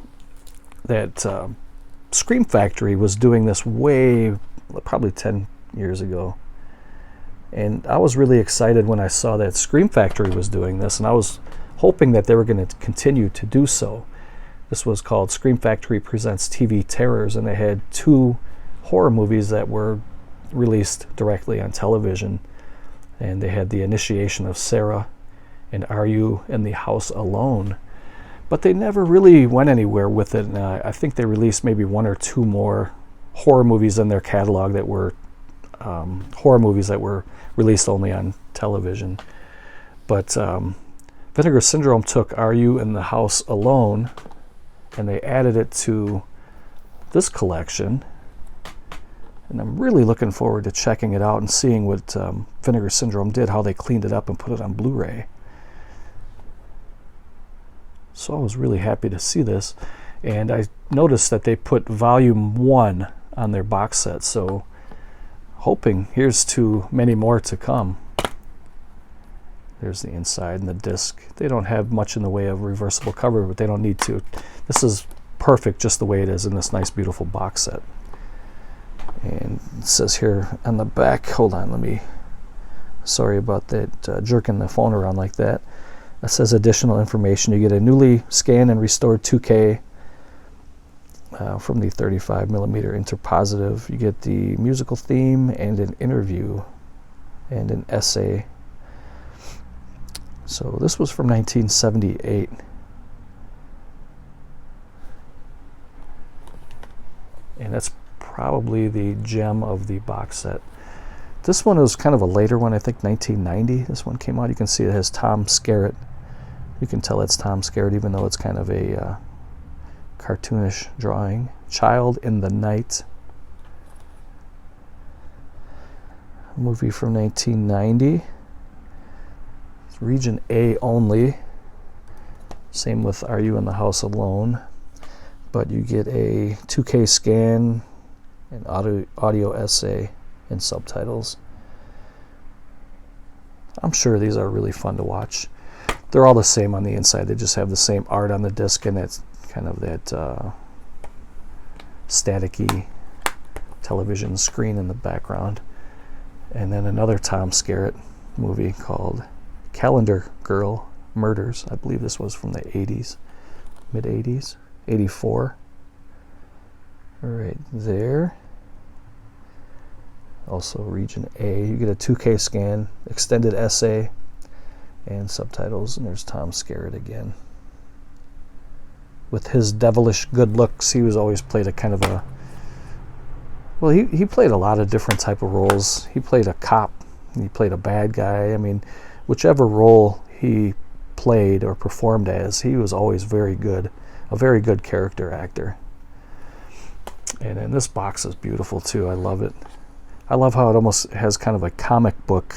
that Scream Factory was doing this probably 10 years ago. And I was really excited when I saw that Scream Factory was doing this, and I was hoping that they were going to continue to do so. This was called Scream Factory Presents TV Terrors, and they had 2 horror movies that were released directly on television. And they had The Initiation of Sarah and Are You in the House Alone? But they never really went anywhere with it. And I think they released maybe 1 or 2 more horror movies in their catalog that were horror movies that were released only on television. But Vinegar Syndrome took Are You in the House Alone, and they added it to this collection. And I'm really looking forward to checking it out and seeing what Vinegar Syndrome did, how they cleaned it up and put it on Blu-ray. So I was really happy to see this. And I noticed that they put Volume 1 on their box set. So hoping here's to many more to come. There's the inside and the disc. They don't have much in the way of reversible cover, but they don't need to. This is perfect just the way it is in this nice, beautiful box set. And it says here on the back, hold on, sorry about that, jerking the phone around like that. It says additional information. You get a newly scanned and restored 2K from the 35mm interpositive. You get the musical theme and an interview and an essay. So this was from 1978. And that's probably the gem of the box set. This one was kind of a later one, I think 1990. This one came out. You can see it has Tom Skerritt. You can tell it's Tom Skerritt even though it's kind of a cartoonish drawing. Child in the Night. A movie from 1990. It's region A only. Same with Are You in the House Alone? But you get a 2K scan, an audio essay, and subtitles. I'm sure these are really fun to watch. They're all the same on the inside. They just have the same art on the disc, and it's kind of that staticky television screen in the background. And then another Tom Skerritt movie called Calendar Girl Murders. I believe this was from the 80s, mid-80s. 84. Right there. Also region A. You get a 2K scan, extended essay, and subtitles. And there's Tom Skerritt again. With his devilish good looks, he was always played a kind of a... Well, he played a lot of different type of roles. He played a cop. He played a bad guy. I mean, whichever role he played or performed as, he was always very good. A very good character actor. And then this box is beautiful too. I love it. I love how it almost has kind of a comic book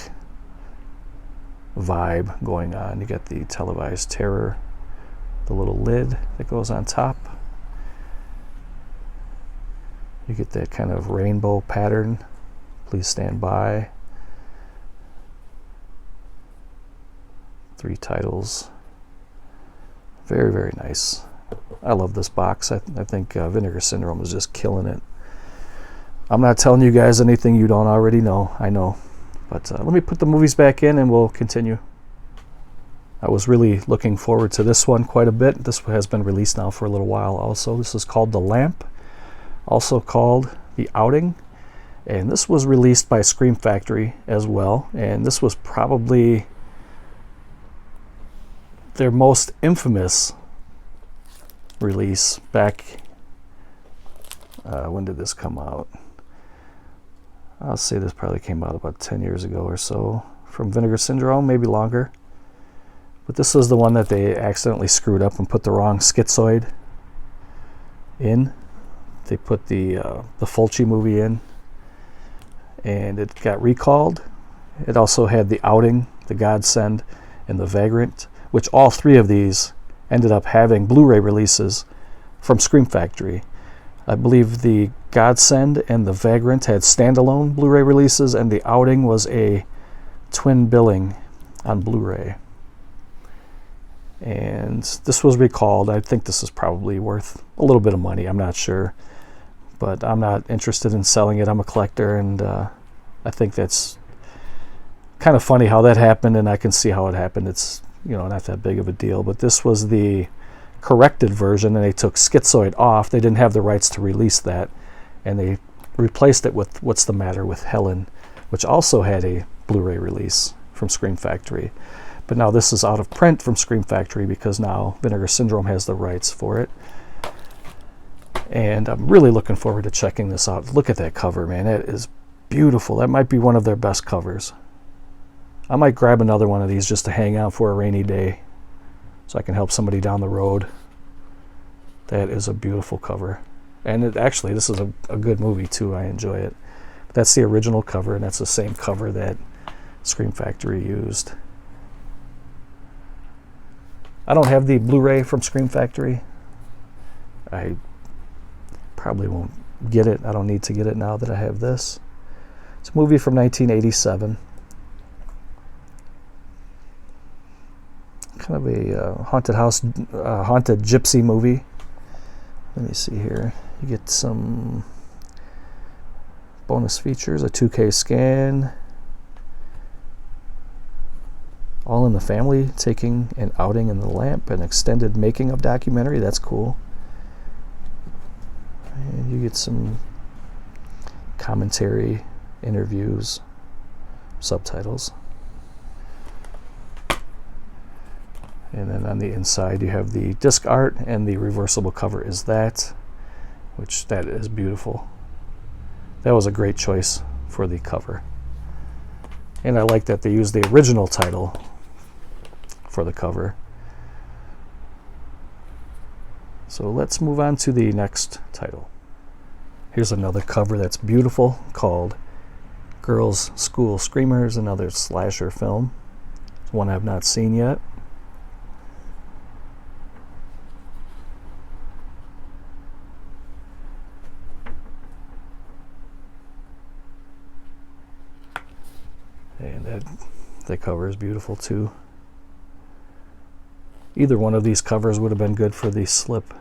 vibe going on. You got the televised terror, the little lid that goes on top. You get that kind of rainbow pattern. Please stand by. 3 titles. Very, very nice. I love this box. I think Vinegar Syndrome is just killing it. I'm not telling you guys anything you don't already know. I know. But let me put the movies back in and we'll continue. I was really looking forward to this one quite a bit. This has been released now for a little while also. This is called The Lamp, also called The Outing. And this was released by Scream Factory as well. And this was probably their most infamous release back, when did this come out? I'll say this probably came out about 10 years ago or so from Vinegar Syndrome, maybe longer. But this was the one that they accidentally screwed up and put the wrong schizoid in. They put the Fulci movie in and it got recalled. It also had The Outing, The Godsend, and The Vagrant, which all 3 of these ended up having Blu-ray releases from Scream Factory. I believe The Godsend and The Vagrant had standalone Blu-ray releases, and The Outing was a twin billing on Blu-ray. And this was recalled. I think this is probably worth a little bit of money. I'm not sure. But I'm not interested in selling it. I'm a collector, and I think that's kind of funny how that happened, and I can see how it happened. It's, you know, not that big of a deal. But this was the corrected version, and they took Schizoid off. They didn't have the rights to release that, and they replaced it with What's the Matter with Helen, which also had a Blu-ray release from Scream Factory. But now this is out of print from Scream Factory because now Vinegar Syndrome has the rights for it. And I'm really looking forward to checking this out. Look at that cover, man. It is beautiful. That might be one of their best covers. I might grab another one of these just to hang out for a rainy day so I can help somebody down the road. That is a beautiful cover. And it, actually, this is a good movie too. I enjoy it. But that's the original cover, and that's the same cover that Scream Factory used. I don't have the Blu-ray from Scream Factory. I probably won't get it. I don't need to get it now that I have this. It's a movie from 1987. Kind of a haunted house, haunted gypsy movie. Let me see here. You get some bonus features, a 2K scan. All in the Family taking an outing in the lamp, an extended making of documentary. That's cool. get some commentary, interviews, subtitles. And then on the inside you have the disc art, and the reversible cover is that, which that is beautiful. That was a great choice for the cover. And I like that they used the original title for the cover. So let's move on to the next title. Here's another cover that's beautiful, called Girls School Screamers, another slasher film. It's one I've not seen yet. And that cover is beautiful too. Either one of these covers would have been good for the slip.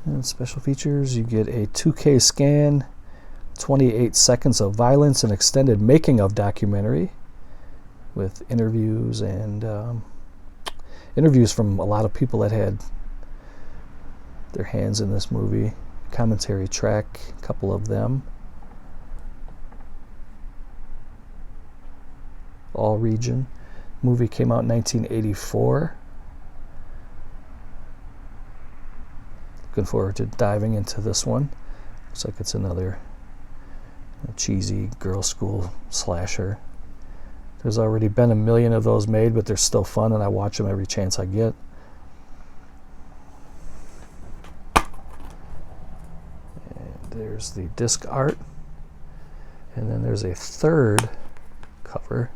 And special features, you get a 2K scan, 28 seconds of violence, and extended making of documentary with interviews and interviews from a lot of people that had their hands in this movie. Commentary track, a couple of them. All region. Movie came out in 1984. Looking forward to diving into this one. Looks like it's another cheesy girls' school slasher. There's already been a million of those made, but they're still fun, and I watch them every chance I get. And there's the disc art. And then there's a third cover.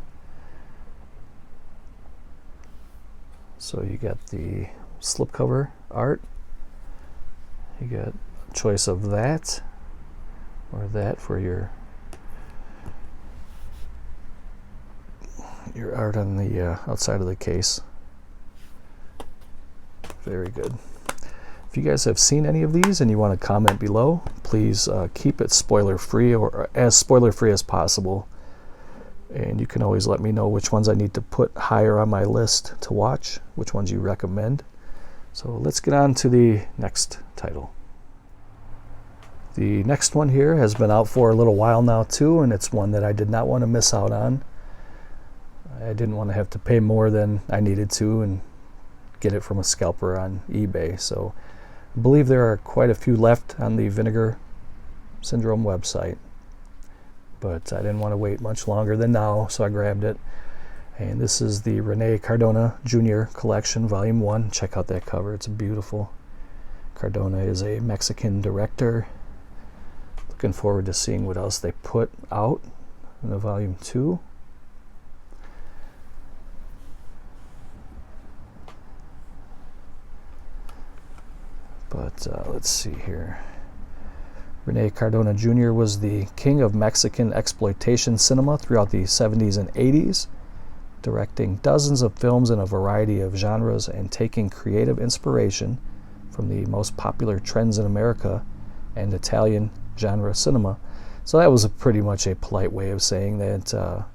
So you got the slipcover art. You got a choice of that or that for your art on the outside of the case. Very good. If you guys have seen any of these and you want to comment below, please keep it spoiler free, or as spoiler free as possible. And you can always let me know which ones I need to put higher on my list to watch, which ones you recommend. So let's get on to the next title. The next one here has been out for a little while now too, and it's one that I did not want to miss out on. I didn't want to have to pay more than I needed to and get it from a scalper on eBay. So I believe there are quite a few left on the Vinegar Syndrome website. But I didn't want to wait much longer than now, so I grabbed it. And this is the Rene Cardona Jr. Collection, Volume 1. Check out that cover. It's beautiful. Cardona is a Mexican director. Looking forward to seeing what else they put out in the Volume 2. But let's see here. Rene Cardona Jr. was the king of Mexican exploitation cinema throughout the 70s and 80s, directing dozens of films in a variety of genres and taking creative inspiration from the most popular trends in America and Italian genre cinema. So that was pretty much a polite way of saying that,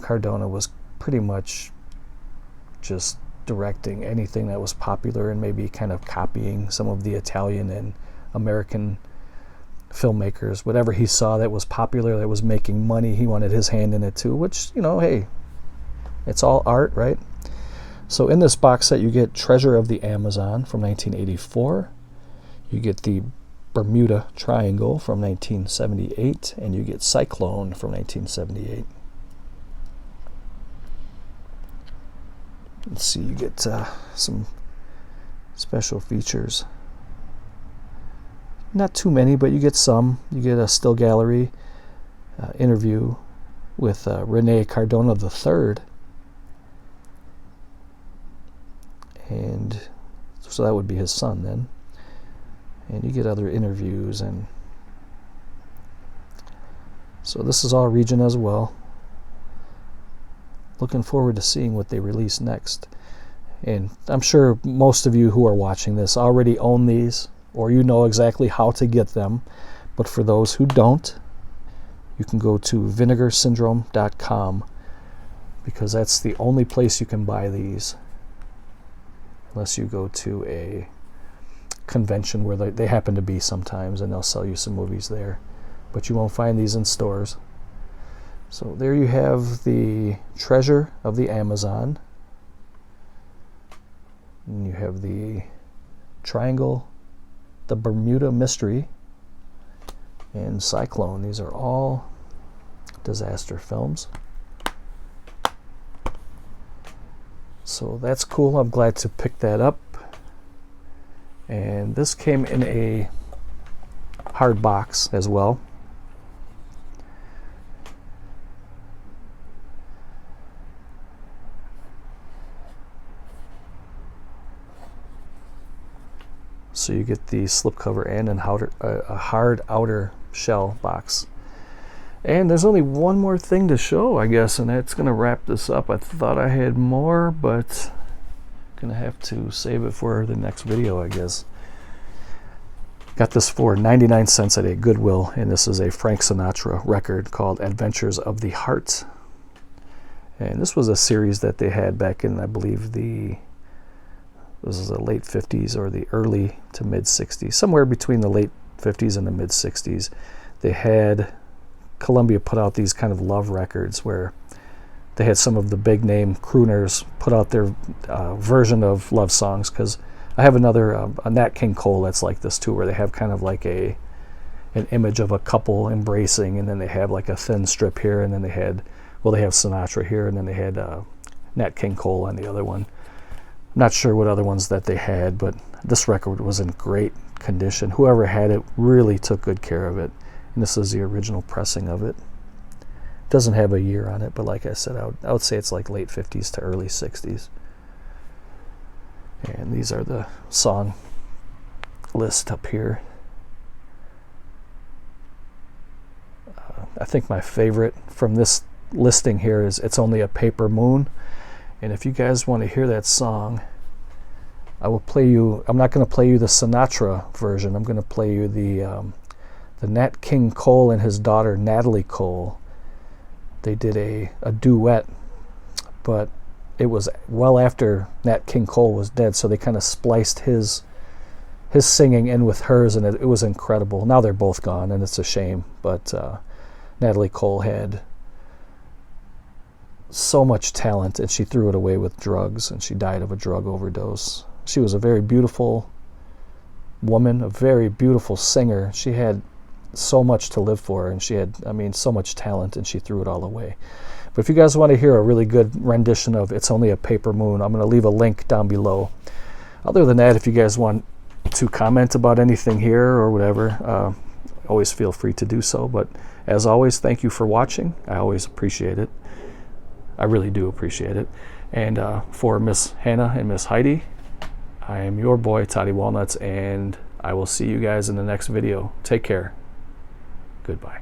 Cardona was pretty much just directing anything that was popular and maybe kind of copying some of the Italian and American filmmakers. Whatever he saw that was popular, that was making money, he wanted his hand in it too, which, hey, it's all art, right? So in this box set you get Treasure of the Amazon from 1984, you get the Bermuda Triangle from 1978, and you get Cyclone from 1978. Let's see, you get some special features. Not too many, but you get some. You get a still gallery interview with Rene Cardona III. And so that would be his son then. And you get other interviews. And so this is all region as well. Looking forward to seeing what they release next. And I'm sure most of you who are watching this already own these, or you know exactly how to get them. But for those who don't, you can go to vinegarsyndrome.com because that's the only place you can buy these, unless you go to a convention where they happen to be sometimes, and they'll sell you some movies there, but you won't find these in stores. So there you have the Treasure of the Amazon, and you have the Triangle, the Bermuda Mystery, and Cyclone. These are all disaster films. So that's cool. I'm glad to pick that up. And this came in a hard box as well. So you get the slipcover and a hard outer shell box. And there's only one more thing to show, I guess, and that's going to wrap this up. I thought I had more, but I'm going to have to save it for the next video, I guess. Got this for 99 cents at a Goodwill, and this is a Frank Sinatra record called Adventures of the Heart. And this was a series that they had back in, I believe, this is the late 50s or the early to mid 60s, somewhere between the late 50s and the mid 60s. They had Columbia put out these kind of love records where they had some of the big name crooners put out their version of love songs, because I have another a Nat King Cole that's like this too, where they have kind of like an image of a couple embracing, and then they have like a thin strip here, and then they have Sinatra here, and then they had Nat King Cole on the other one. Not sure what other ones that they had, but this record was in great condition. Whoever had it really took good care of it. And this is the original pressing of it. Doesn't have a year on it, but like I said, I would say it's like late 50s to early 60s. And these are the song list up here. I think my favorite from this listing here is It's Only a Paper Moon. And if you guys want to hear that song, I will play you. I'm not going to play you the Sinatra version. I'm going to play you the Nat King Cole and his daughter Natalie Cole. They did a duet, but it was well after Nat King Cole was dead, so they kind of spliced his singing in with hers, and it was incredible. Now they're both gone, and it's a shame. But Natalie Cole had so much talent, and she threw it away with drugs, and she died of a drug overdose. She was a very beautiful woman, a very beautiful singer. She had so much to live for, and she had, so much talent, and she threw it all away. But if you guys want to hear a really good rendition of It's Only a Paper Moon, I'm going to leave a link down below. Other than that, if you guys want to comment about anything here or whatever, always feel free to do so. But as always, thank you for watching. I always appreciate it. I really do appreciate it. And for Miss Hannah and Miss Heidi, I am your boy, Toddy Walnuts, and I will see you guys in the next video. Take care. Goodbye.